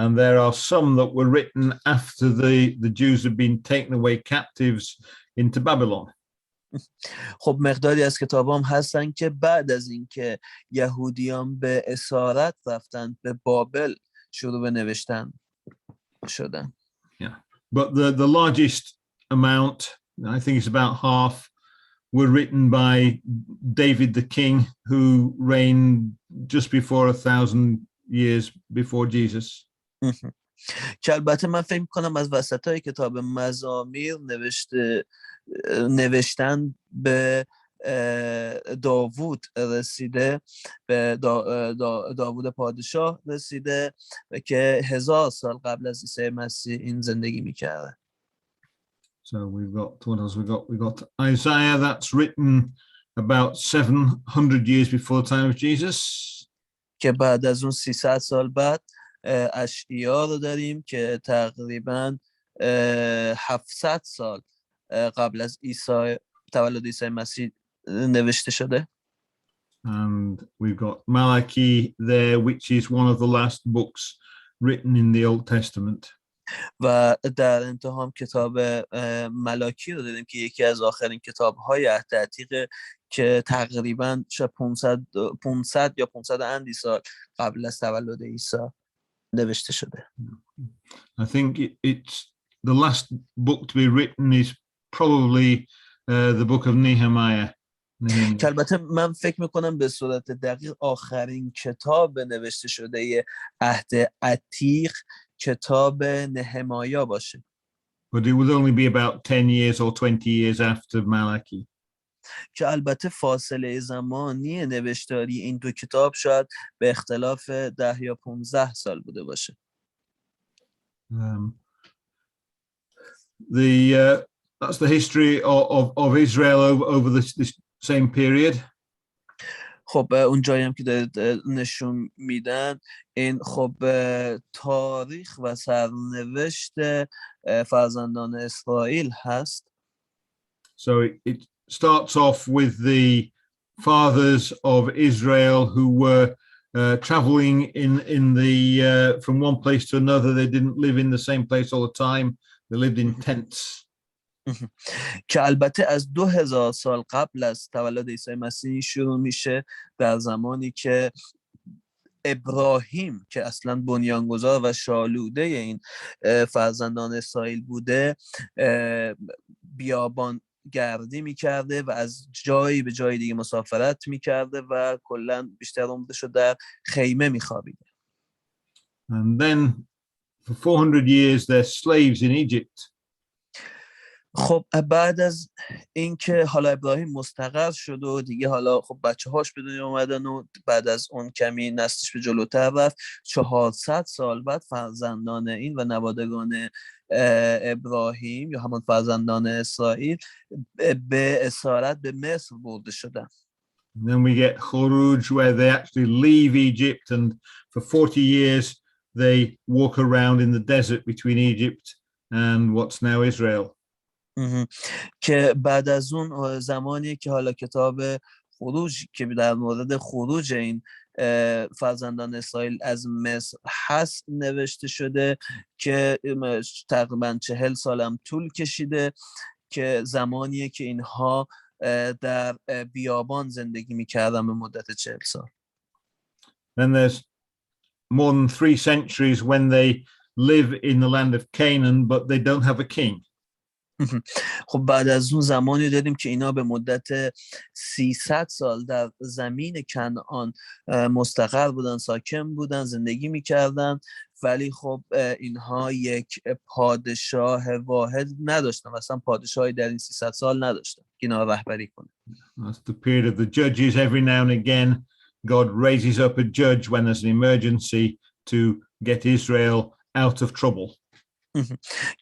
And there are some that were written after the Jews had been taken away captives into Babylon. خب مقداری از کتابام هستن که بعد از اینکه یهودیان به اسارت رفتن به بابل شروع به نوشتن شدن. Yeah. But the largest amount, I think it's about half, were written by David the king who reigned just before 1000 years before Jesus. که البته من فکر می‌کنم از وسطای کتاب مزامیر نوشتن به داوود رسیده، به داوود پادشاه رسیده و که 1000 سال قبل از عیسی مسیح این زندگی می‌کرده. So what else we got Isaiah that's written about 700 years before the time of Jesus. که بعد از اون 300 سال بعد اشعیا رو داریم که تقریباً 700 سال قبل از تولد عیسی مسیح نوشته شده. And we've got Malachi there, which is one of the last books written in the Old Testament. و در انتها کتاب ملاکی رو داریم که یکی از آخرین کتاب‌های عهد عتیق که تقریباً 500 یا 500 اندی سال قبل از تولد عیسی نوشته شده. I think it's the last book to be written is probably the book of Nehemiah. که البته من فکر میکنم به صورت دقیق آخرین کتاب نوشته شده عهد عتیق کتاب نهمیا باشه. But it would only be about 10 years or 20 years after Malachi. که البته فاصله زمانی نوشتاری این دو کتاب شاید به اختلاف 10 یا 15 سال بوده باشه. That's the history of Israel over this same period. خب اون جایی هم که دارید نشون میدن این خب تاریخ و سرنوشت فرزندان اسرائیل هست. So it starts off with the fathers of Israel who were traveling in the from one place to another. They didn't live in the same place all the time. They lived in tents. که البته از 2000 سال قبل از تولد عیسی مسیح شروع میشه، در زمانی که ابراهیم که اصلا بنیانگذار و شالوده این فرزندان اسرائیل بوده، بیابان گردی میکرده و از جایی به جای دیگه مسافرت میکرده و کلا بیشتر عمرشو در خیمه میخوابیده. And then for 400 years they're slaves in Egypt. خب بعد از اینکه حالا ابراهیم مستقر شد و دیگه حالا خب بچه هاش به دنیا اومدن و بعد از اون کمی نسلش به جلوتر رفت، 400 سال بعد فرزندان این و نوادگان ابراهیم یا همون فرزندان اسرائیل به اسارت به مصر برده شدن. And then we get Khuruj, where they actually leave Egypt, and for 40 years they walk around in the desert between Egypt and what's now Israel. که بعد از اون زمانی که حالا کتاب خروج که در مورد خروج این فرزندان اسرائیل از مصر هست نوشته شده که تقریبا 40 سال هم طول کشیده، که زمانیه که اینها در بیابان زندگی میکردن به مدت 40 سال. Then there's more than 3 centuries when they live in the land of Canaan, but they don't have a king. خب بعد از اون زمانی داریم که اینا به مدت 300 سال در زمین کنعان مستقر بودن، ساکن بودن، زندگی میکردن، ولی خب اینها یک پادشاه واحد نداشتن، مثلا پادشاهی در این 300 سال نداشتن که اینا رهبری کنه. That's the period of the judges. Every now and again God raises up a judge when there's an emergency to get Israel out of trouble.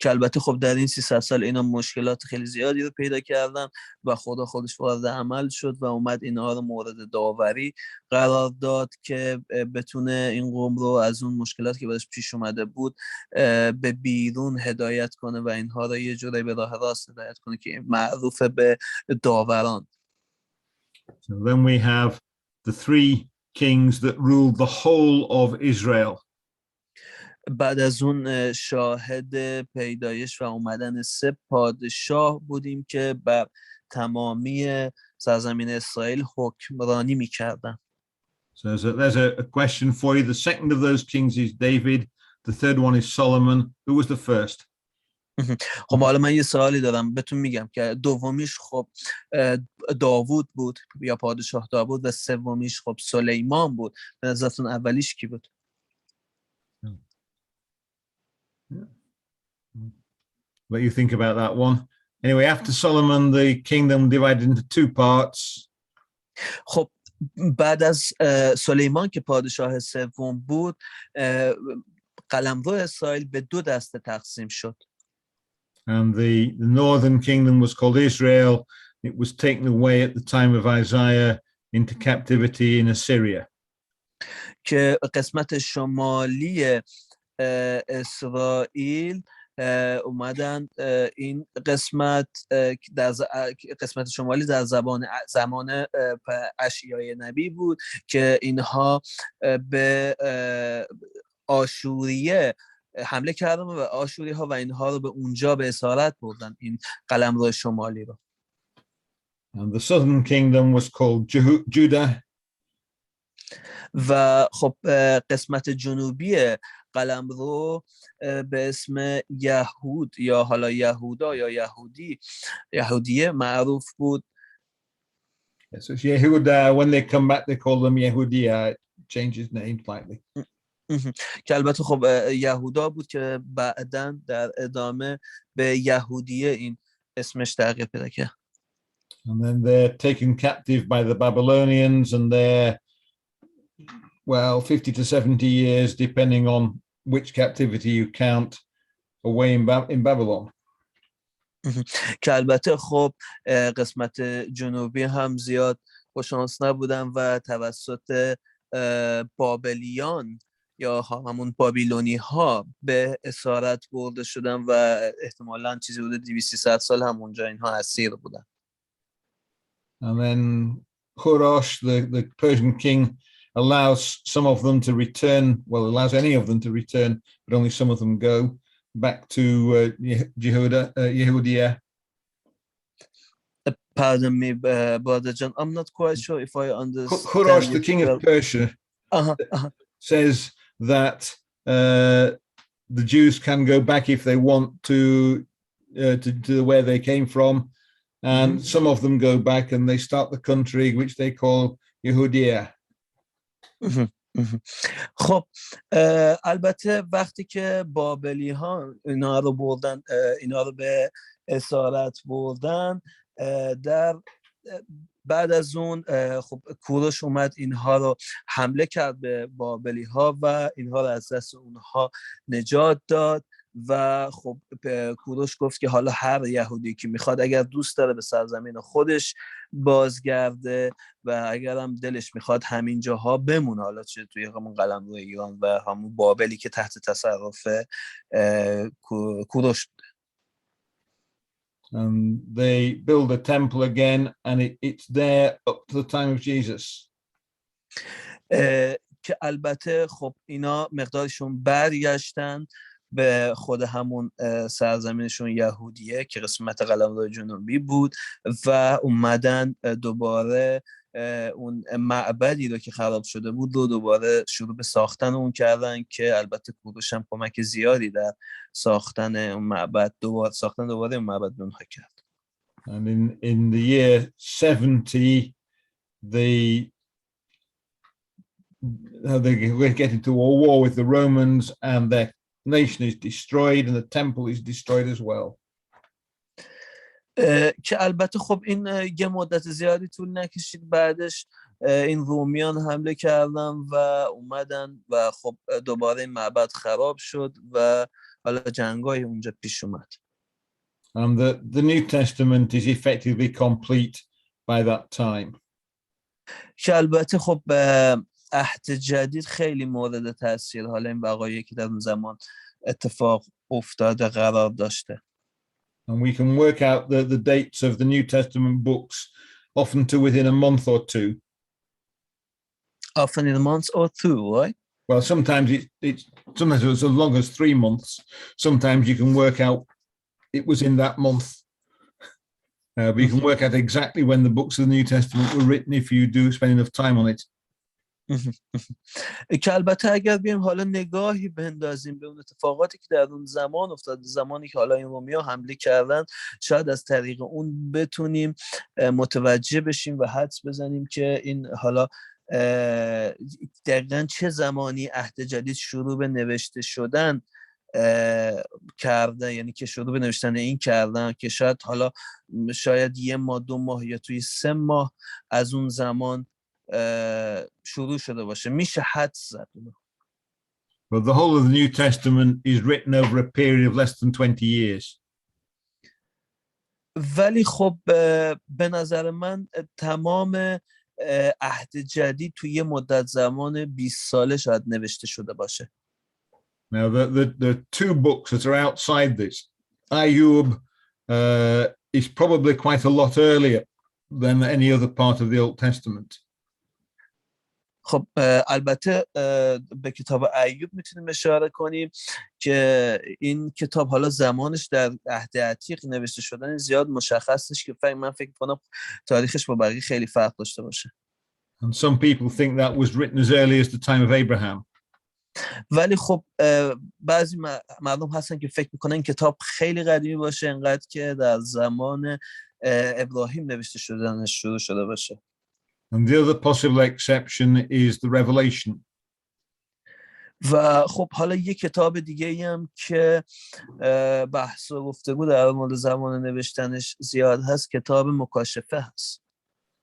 که البته خب در این 300 سال اینا مشکلات خیلی زیادی رو پیدا کردن و خدا خودش وارد عمل شد و اومد اینها رو مورد داوری قرار داد که بتونه این قوم رو از اون مشکلاتی که براش پیش اومده بود به بیرون هدایت کنه و اینها رو یه جوری به راه راست هدایت کنه که معروف به داوران. So then we have the 3 kings that ruled the whole of Israel. بعد از اون شاهد پیدایش و اومدن 3 پادشاه بودیم که بر تمامی سرزمین اسرائیل حکمرانی میکردن. So there's a question for you. The second of those kings is David. The third one is Solomon. Who was the first? خب حالا من یه سوالی دارم بهتون میگم که دومیش خب داوود بود یا پادشاه داوود و سومیش خب سلیمان بود. به نظرتون اولیش کی بود؟ What you think about that one? Anyway, after Solomon, the kingdom divided into 2 parts. خب بعد از سلیمان که پادشاه سوم بود، قلمرو اسرائیل به 2 دسته تقسیم شد. And the northern kingdom was called Israel. It was taken away at the time of Isaiah into captivity in Assyria. که قسمت شمالی اسرائیل اومدن این قسمت شمالی در زمان اشعیای نبی بود که اینها به آشوریه حمله کردن و آشوری ها و اینها رو به اونجا به اسارت بردن، این قلمرو شمالی رو. And the southern kingdom was called Judah. و خب قسمت جنوبی قلمرو به اسم یهود یا حالا یهودا یا یهودیه معروف بود. So Yehuda, when they come back, they call them Yehudia. It changes name slightly. که البته خب یهودا بود که بعداً در ادامه به یهودیه این اسمش تغییر پیدا کرد. And then they're taken captive by the Babylonians, and they're 50 to 70 years, depending on which captivity you count, away in Babylon. که البته خب قسمت جنوبی هم زیاد خوششانس نبودن و توسط بابلیان یا همون بابیلونی ها به اسارت برده شدن و احتمالاً چیزی بوده 200-300 سال هم اونجا اینها اسیر بودن. And then Hurash, the Persian king, allows some of them to return, well, allows any of them to return, but only some of them go back to Yehudia. Pardon me, Brother John. I'm not quite sure if I understand. Hurash, the king of Persia, says that the Jews can go back if they want to where they came from, and some of them go back and they start the country which they call Yehudia. خب البته وقتی که بابلی ها اینا رو بردن، اینا رو به اسارت بردن، در بعد از اون خب کوروش اومد اینها رو حمله کرد به بابلی ها و اینها رو از دست اونها نجات داد و خب کوروش گفت که حالا هر یهودی که میخواد اگر دوست داره به سرزمین خودش بازگرده و اگر هم دلش میخواد همین جاها بمونه، حالا چه توی همون قلمرو ایران و همون بابلی که تحت تصرف کوروش بوده. They build a temple again and it's there up to the time of Jesus. که البته خب اینا مقدارشون برگشتن به خود همون سرزمینشون یهودیه که قسمت قلمرو جنوبی بود و اومدن دوباره اون معبدی رو که خراب شده بود رو دوباره شروع به ساختن اون کردن که البته کوروش هم کمک زیادی در ساختن اون معبد دوباره اون معبد اونها کرد. And in the year 70 they get into a war with the Romans and their nation is destroyed and the temple is destroyed as well. که البته خب این یه مدت زیادی طول نکشید، بعدش این رومیان حمله کردن و اومدن و خب دوباره این معبد خراب شد و حالا جنگای اونجا پیش اومد. And the New Testament is effectively complete by that time. که البته خب عهد جدید خیلی مورد تاثیر حالا این وقایعی که در اون زمان اتفاق افتاده قرار داشته. And we can work out the dates of the New Testament books often to within a month or two. Often in a month or two, right? Well, sometimes it's as long as 3 months. Sometimes you can work out it was in that month. But you can work out exactly when the books of the New Testament were written if you do spend enough time on it. که البته اگر بیایم حالا نگاهی بندازیم به اون اتفاقاتی که در اون زمان افتاد، زمانی که حالا این رومیا حمله کردن، شاید از طریق اون بتونیم متوجه بشیم و حدس بزنیم که این حالا دقیقاً چه زمانی عهد جدید شروع به نوشته شدن کرده، یعنی که شروع به نوشتن این کردن که شاید 1 ماه 2 ماه یا توی 3 ماه از اون زمان شروع شده باشه، میشه حدس زد. But the whole of the New Testament is written over a period of less than 20 years. ولی خب به نظر من تمام عهد جدید توی یه مدت زمان 20 ساله شاید نوشته شده باشه. Now the 2 books that are outside this, Ayub is probably quite a lot earlier than any other part of the Old Testament. خب البته به کتاب ایوب میتونیم اشاره کنیم که این کتاب حالا زمانش در عهد عتیق نوشته شدن زیاد مشخص نیست که من فکر کنم تاریخش با بقیه خیلی فرق داشته باشه. And some people think that was written as early as the time of Abraham. ولی خب بعضی مردم هستن که فکر میکنن این کتاب خیلی قدیمی باشه، انقدر که در زمان ابراهیم نوشته شدنش شروع شده باشه. And the other possible exception is the Revelation. و خب حالا یک کتاب دیگه هم که بحث و گفتگو در مورد زمان نوشتنش زیاد هست، کتاب مکاشفه هست.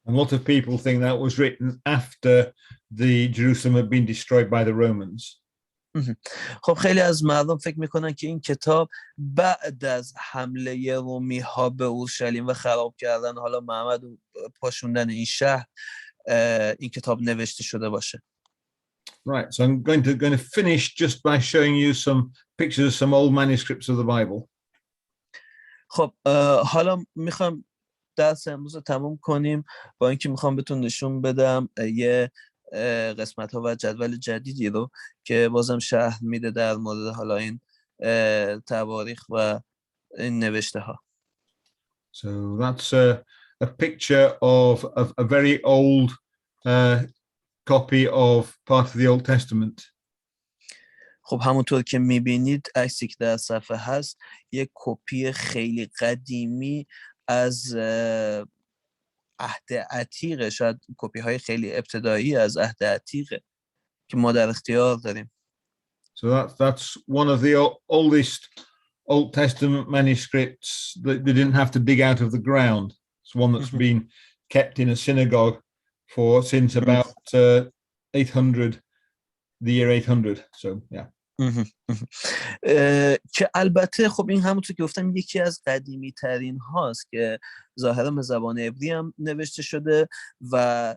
And a lot of people think that was written after the Jerusalem had been destroyed by the Romans. خب خیلی از مردم فکر میکنن که این کتاب بعد از حمله رومی ها به اورشلیم و خراب کردن حالا محمد و پاشوندن این شهر این کتاب نوشته شده باشه. Right, so I'm going to finish just by showing you some pictures of some old manuscripts of the Bible. خب حالا میخوام درس امروز رو تموم کنیم با اینکه میخوام بهتون نشون بدم یه قسمت ها و جدول جدیدی رو که بازم شرح میده در مورد حالا این تواریخ و این نوشته ها. So that's a picture of a very old copy of part of the Old Testament. خب همونطور که میبینید عکسی که در صفحه هست یک کپی خیلی قدیمی از عهد عتیقه، شاید کپی های خیلی ابتدایی از عهد عتیقه که ما در اختیار داریم. So that's one of the oldest Old Testament manuscripts that they didn't have to dig out of the ground. It's one that's been kept in a synagogue since about 800, the year 800. So yeah. که البته خب این همونطور که گفتم یکی از قدیمی ترین هاست که ظاهرا به زبان عبری هم نوشته شده و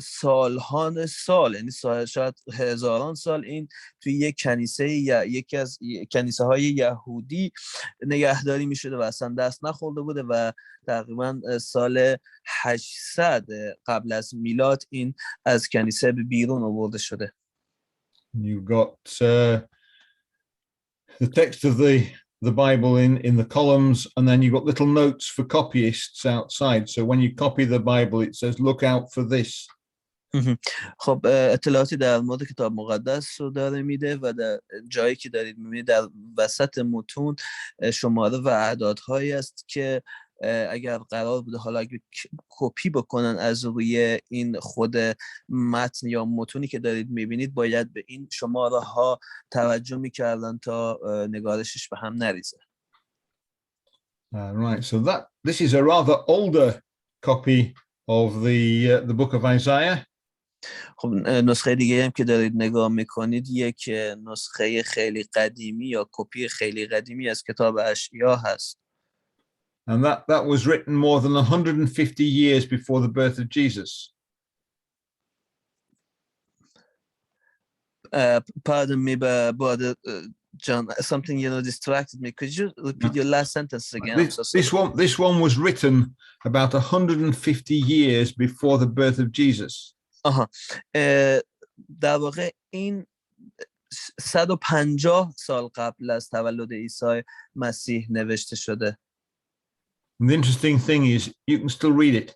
سالهان سال، یعنی شاید هزاران سال این توی یک کنیسه یا یکی از کنیسه های یهودی نگهداری می شده و اصلا دست نخورده بوده و تقریبا سال 800 قبل از میلاد این از کنیسه به بیرون آورده شده. You've got the text of the Bible in the columns, and then you've got little notes for copyists outside. So when you copy the Bible, it says, look out for this. خب اطلاعاتی در مورد کتاب مقدس رو داره میده و در جایی که دارید میبینید در وسط متون شماره و اعدادهایی است که اگر قرار بوده حالا اگه کپی بکنن از روی این خود متن یا متونی که دارید میبینید باید به این شماره ها توجه میکردن تا نگارشش به هم نریزه. Right, so this is a rather older copy of the book of Isaiah. خب نسخه دیگه هم که دارید نگاه میکنید یک نسخه خیلی قدیمی یا کپی خیلی قدیمی از کتاب اشعیا هست. And that was written more than 150 years before the birth of Jesus. Pardon me, but John, something distracted me. Could you repeat your last sentence again? This one was written about 150 years before the birth of Jesus. در واقع این 150 سال قبل از تولد عیسی مسیح نوشته شده. And the interesting thing is you can still read it.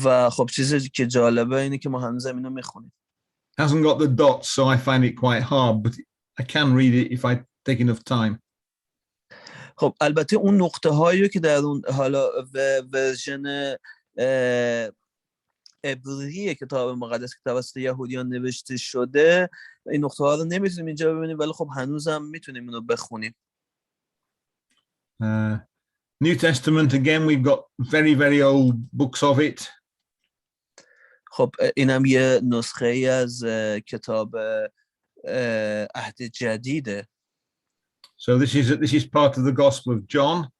و خب چیزی که جالبه اینه که ما هنوز اینو میخونیم. Hasn't got the dots, so I find it quite hard, but I can read it if I take enough time. خب البته اون نقطه هایی که در اون حالا ورژن عبری کتاب مقدس که توسط یهودیان نوشته شده این نقطه ها رو نمیتونیم اینجا ببینیم ولی خب هنوزم میتونیم اینو بخونیم. New Testament, again, we've got very, very old books of it. خب اینم یه نسخه ای از کتاب عهد جدیده. So this is part of the Gospel of John.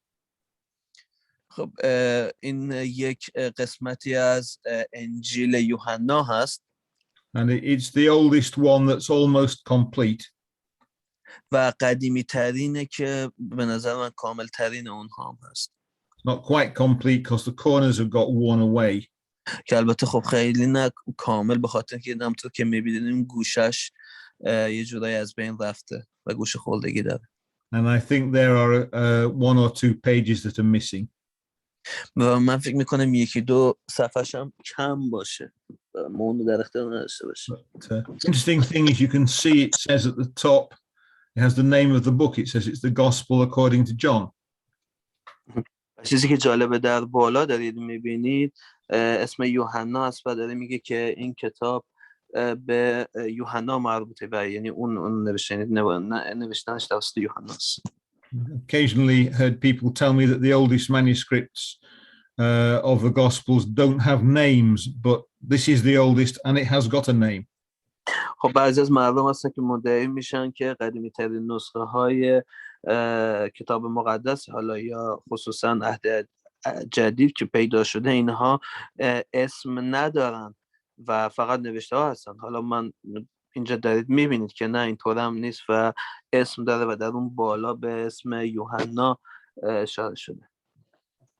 خب این یک قسمتی از انجیل یوحنا هست. And it's the oldest one that's almost complete. و قدیمی ترینه که به نظر من کامل ترین اونها هم هست. Not quite complete because the corners have got worn away. که البته خب خیلی نه کامل به خاطر که همونطور که می‌بینید این گوشش یه جورایی از بین رفته و گوش خردگی داره. And I think there are one or two pages that are missing. و من فکر میکنم یکی دو صفحش هم کم باشه. ما اون رو در اختیار نداشته باشیم. Interesting thing is you can see it says at the top, it has the name of the book. It says it's the Gospel according to John. چیزی که جالبه در بالا دارید میبینید اسم یوحنا است و داره میگه که این کتاب به یوحنا مربوطه و یعنی اون نوشتنش توسط یوحنا است. Occasionally heard people tell me that the oldest manuscripts of the Gospels don't have names, but this is the oldest and it has got a name. خب بعضی از مردم هستن که مدعی میشن که قدیمی ترین نسخه های کتاب مقدس حالا یا خصوصا عهد جدید که پیدا شده اینها اسم ندارن و فقط نوشته ها هستن. حالا من اینجا دارید میبینید که نه اینطور هم نیست و اسم داره و در اون بالا به اسم یوحنا اشاره شده.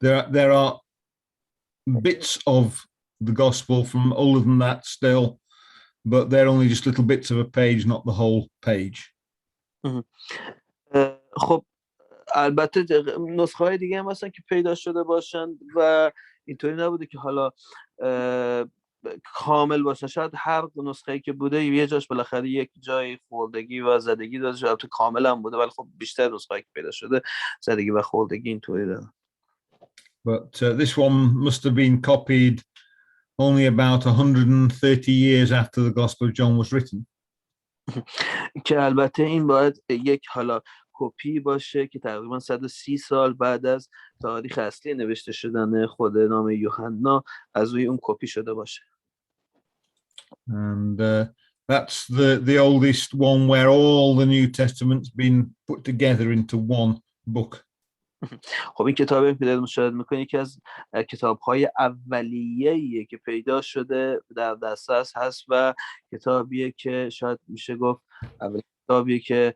there are bits of the gospel from older than that still, but they're only just little bits of a page, not the whole page. خب البته نسخه های دیگه هم هستن که پیدا شده باشن و اینطوری نبوده که حالا کامل باشن. شاید هر نسخه‌ای که بوده یه جاش بالاخره یک جای خوردگی و زدگی داشته، البته کامل هم بوده، ولی خب بیشتر نسخه‌ای که پیدا شده زدگی و خوردگی اینطوری داره. But this one must have been copied only about 130 years after the Gospel of John was written. که البته این باید یک حالا کپی باشه که تقریبا 130 سال بعد از تاریخ اصلی نوشته شدن خود نام یوحنا از روی اون کپی شده باشه. And that's the oldest one where all the New Testament's been put together into one book. خب این کتابی که دارید مشاهده می‌کنید یکی از کتاب‌های اولیه‌ایه که پیدا شده در دسترس هست و کتابیه که شاید میشه گفت اولین کتابیه که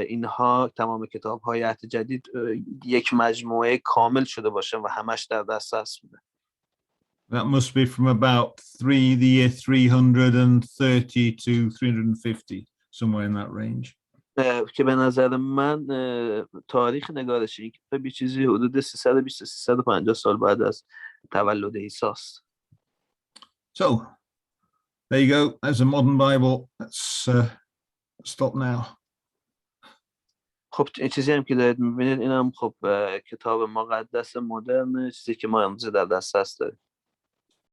اینها تمام کتاب‌های عهد جدید یک مجموعه کامل شده باشه و همش در دسترس بوده. That must be from about the year 330 to 350, somewhere in that range. که به نظر من تاریخ نگارش این کتاب یه چیزی حدود 320 350 سال بعد از تولد عیسی است. So there you go. There's a modern Bible. Let's stop now. خب این چیزی هم که دارید می‌بینید اینم خب کتاب مقدس مدرن، چیزی که ما امروز در دسترس داریم.